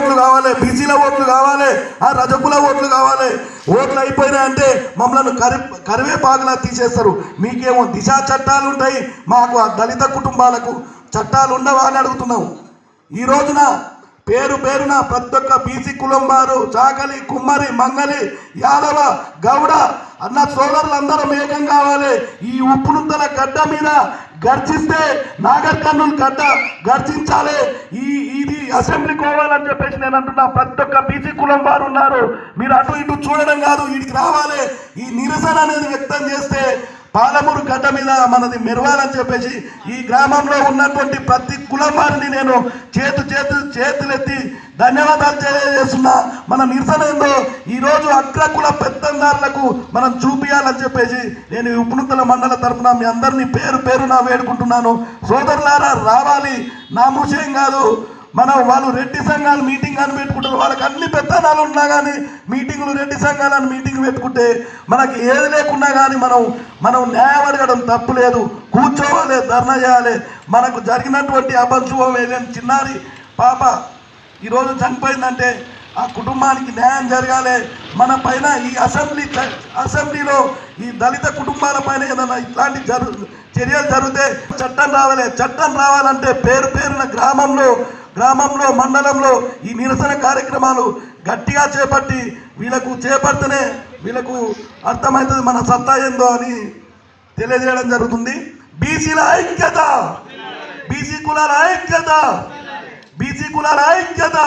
ఓట్లు కావాలి, బీసీల ఓట్లు కావాలి, ఆ రజకుల ఓట్లు కావాలి. ఓట్లు అయిపోయినాయంటే మమ్మల్ని కరివేపాకులా తీసేస్తారు. మీకేమో దిశ చట్టాలు ఉంటాయి, మాకు ఆ దళిత కుటుంబాలకు చట్టాలు ఉండవా అని అడుగుతున్నాం. ఈ రోజున పేరున ప్రతి ఒక్క బీసీ కులం వారు, చాకలి, కుమ్మరి, మంగలి, యాదవ, గౌడ అన్న సోదరులందరం ఏకం కావాలి. ఈ ఉప్పునుద్దల గడ్డ మీద గర్జిస్తే నాగర్ కర్నూలు గడ్డ గర్జించాలి. ఇది అసెంబ్లీ కోవాలని చెప్పేసి నేను అంటున్నా. ప్రతి ఒక్క బీసీ కులం వారు ఉన్నారు, మీరు అటు ఇటు చూడడం కాదు, వీడికి రావాలి. ఈ నిరసన అనేది వ్యక్తం చేస్తే పాలమూరు గడ్డ మీద మనది మెరవాలని చెప్పేసి ఈ గ్రామంలో ఉన్నటువంటి ప్రతి కులం వారిని నేను చేతులెత్తి ధన్యవాదాలు తెలియజేస్తున్నా. మన నిరసన ఏందో ఈరోజు అగ్రకుల పెత్తందారులకు మనం చూపించాలని చెప్పేసి నేను ఉప్పునుత్తల మండల తరఫున మీ అందరినీ పేరున వేడుకుంటున్నాను. సోదరులారా, రావాలి, నామూషేం కాదు. వాళ్ళు రెడ్డి సంఘాలు మీటింగ్ అని పెట్టుకుంటారు, వాళ్ళకి అన్ని పెత్తనాలు ఉన్నా కానీ మీటింగులు రెడ్డి సంఘాలను మీటింగ్ పెట్టుకుంటే మనకి ఏది లేకున్నా కానీ మనం న్యాయం అడగడం తప్పు లేదు. కూర్చోవాలి, ధర్నా చేయాలి. మనకు జరిగినటువంటి అభంశుభం ఏదైనా చిన్నారి పాప ఈరోజు చనిపోయిందంటే ఆ కుటుంబానికి న్యాయం జరగాలి. మన పైన ఈ అసెంబ్లీలో ఈ దళిత కుటుంబాల పైన ఏదైనా ఇట్లాంటి చర్యలు జరిగితే చట్టం రావాలి. చట్టం రావాలంటే పేరున గ్రామంలో మండలంలో ఈ నిరసన కార్యక్రమాలు గట్టిగా చేపట్టి చేపడితేనే వీళ్ళకు అర్థమవుతుంది మన సత్తా ఏందో అని తెలియజేయడం జరుగుతుంది. బీసీల ఐక్యత, బీసీ కులాల ఐక్యత, బీసీ కులాల ఐక్యత.